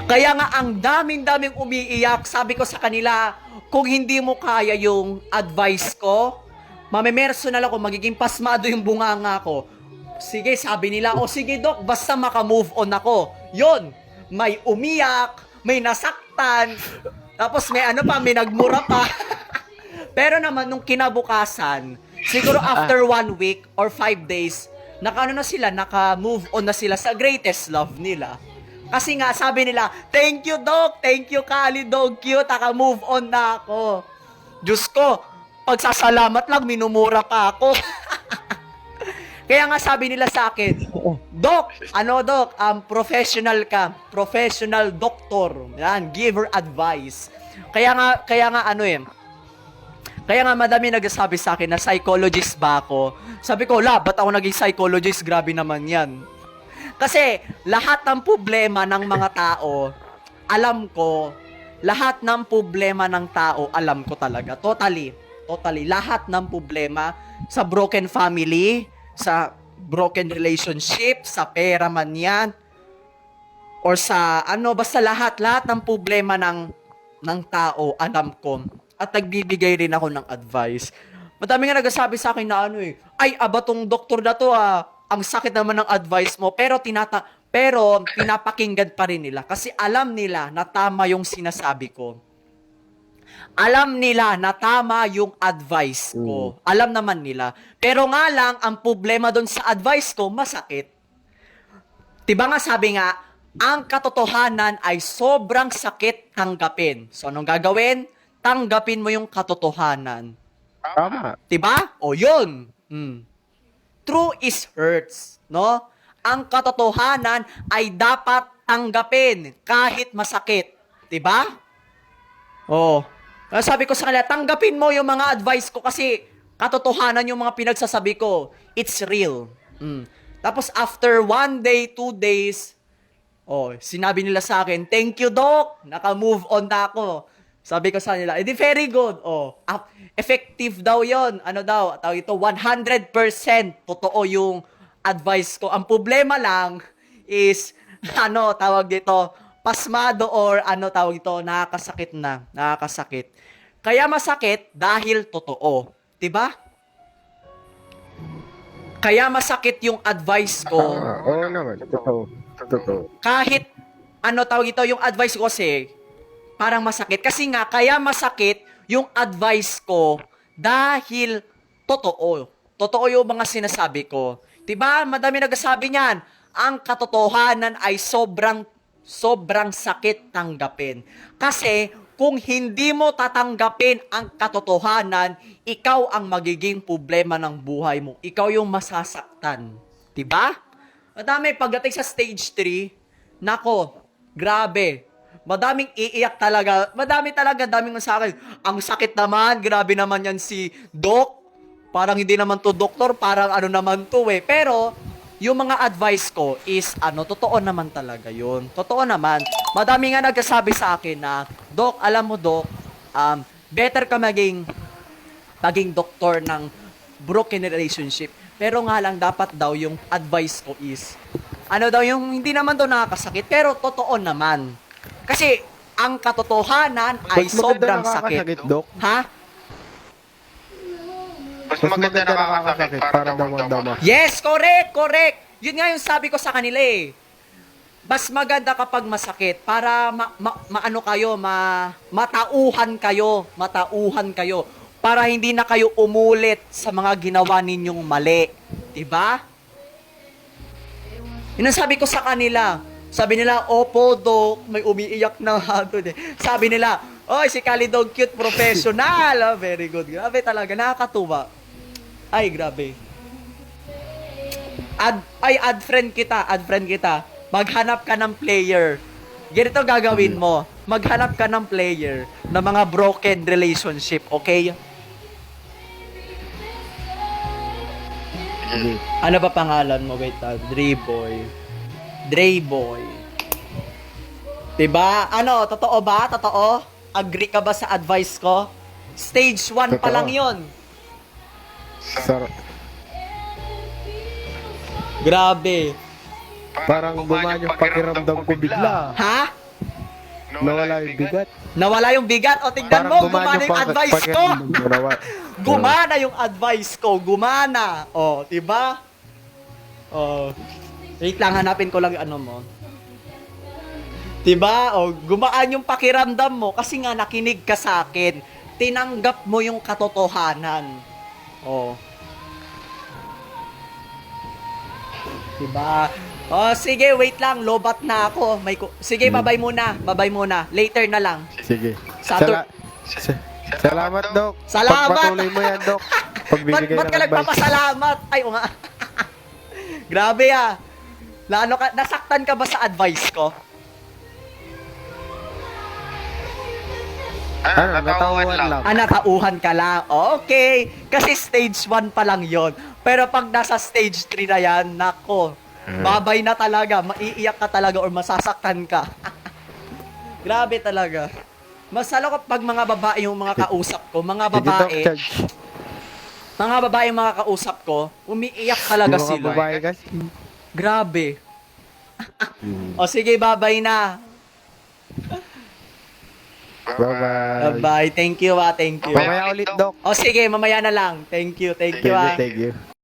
Kaya nga ang daming-daming umiiyak. Sabi ko sa kanila, kung hindi mo kaya yung advice ko, mamemersonal ako, magiging pasmado yung bunganga ko. Sige, sabi nila, o sige Dok, basta maka-move on ako. Yon, may umiyak, may nasaktan, tapos may ano pa, may nagmura pa. Pero naman, nung kinabukasan, siguro after 1 week or 5 days, naka-ano na sila, naka-move on na sila sa greatest love nila. Kasi nga, sabi nila, thank you, Doc, thank you, Kali, dog cute, naka-move on na ako. Diyos ko, pagsasalamat lang, minumura pa ako. Kaya nga sabi nila sa akin, Doc, Doc, professional ka, professional doctor. Yan, give her advice. Kaya nga madami nagsasabi sa akin na psychologist ba ako. Sabi ko, ba't ako naging psychologist? Grabe naman yan. Kasi lahat ng problema ng mga tao, alam ko, lahat ng problema ng tao, alam ko talaga. Totally. Lahat ng problema sa broken family, sa broken relationship, sa pera man yan, or sa basta lahat ng problema ng tao, alam ko. At nagbibigay rin ako ng advice. Madami nga nagsasabi sa akin na ay, tong doktor na to ang sakit naman ng advice mo, pero pinapakinggan pa rin nila kasi alam nila na tama yung sinasabi ko. Alam nila na tama yung advice ko. Alam naman nila. Pero nga lang, ang problema doon sa advice ko, masakit. Diba nga sabi nga, ang katotohanan ay sobrang sakit tanggapin. So, anong gagawin? Tanggapin mo yung katotohanan. Tama. Diba? O yun. True is hurts. No? Ang katotohanan ay dapat tanggapin kahit masakit. Diba? Sabi ko sa kanila, tanggapin mo yung mga advice ko kasi katotohanan yung mga pinagsasabi ko. It's real. Tapos after 1 day, 2 days, sinabi nila sa akin, thank you, Doc. Naka-move on na ako. Sabi ko sa nila, edi very good. Effective daw yon. Ito 100% totoo yung advice ko. Ang problema lang is, pasmado or nakakasakit na. Nakakasakit. Kaya masakit dahil totoo. Diba? Kaya masakit yung advice ko. Oo naman. Totoo. Kahit, yung advice ko kasi, parang masakit. Kasi nga, kaya masakit yung advice ko dahil totoo. Totoo yung mga sinasabi ko. Diba? Madami nagsasabi niyan. Ang katotohanan ay sobrang sakit tanggapin. Kasi kung hindi mo tatanggapin ang katotohanan, ikaw ang magiging problema ng buhay mo. Ikaw yung masasaktan. Diba? Madami pagdating sa stage 3, nako, grabe. Madaming iiyak talaga. Daming sa akin. Ang sakit naman, grabe naman yan si Doc. Parang hindi naman to doktor, parang naman to Pero, yung mga advice ko is, totoo naman talaga yun. Totoo naman. Madami nga nagsasabi sa akin na, Doc, alam mo, Doc, better ka maging doktor ng broken relationship. Pero nga lang, dapat daw yung advice ko is, yung hindi naman daw nakakasakit, pero totoo naman. Kasi, ang katotohanan ay sobrang sakit. Doc. Ha? Mas maganda na nakakasakit para damang-dama. Yes, correct. Yun nga yung sabi ko sa kanila Mas maganda kapag masakit para matauhan kayo para hindi na kayo umulit sa mga ginawa ninyong mali. Diba? Yun ang sabi ko sa kanila. Sabi nila, opo, Doc, may umiiyak na doon Sabi nila, oy, si Kali Dog Cute, professional. Very good. Grabe talaga, nakakatuwa. Ay, grabe. Add friend kita. Maghanap ka ng player. Ganito gagawin mo. Maghanap ka ng player na mga broken relationship, okay? Ano ba pangalan mo? Wait, Drayboy. Diba? Totoo ba? Totoo? Agree ka ba sa advice ko? Stage 1 pa lang yon. Grabe. Parang gumaan yung pakiramdam ko bigla. Ha? Nawala yung bigat. Nawala yung bigat. O, tignan mo, gumana yung advice ko. Gumana yung advice ko. Gumana. O, diba? O, wait lang, hanapin ko lang yung ano mo. Diba? O, gumaan yung pakiramdam mo kasi nga nakinig ka sa akin. Tinanggap mo yung katotohanan. O. Diba? O, sige, wait lang. Lobat na ako. Sige, babay muna. Babay muna. Later na lang. Sige. Satur- Salamat, Dok. Salamat. Pagpatuloy mo yan, Dok. Pagbibigay Ba't ka ng advice. nagpapasalamat? Ay, o nga. Grabe ah. Lalo ka, nasaktan ka ba sa advice ko? Natauhan lang. Natauhan ka lang. Okay. Kasi stage 1 pa lang yon. Pero pag nasa stage 3 na yan, nako, babay na talaga. Maiiyak ka talaga or masasaktan ka. Grabe talaga. Mas lalo pag mga babae yung mga kausap ko, mga Sige, Dok. babae, Charge. mga babae yung mga kausap ko, umiiyak talaga Yung mga sila. babae kasi. Grabe. O sige, babay na. Bye-bye. Bye. Thank you, thank you. Mamaya ulit, Dok. O sige, mamaya na lang. Thank you, Thank you, ah. thank you.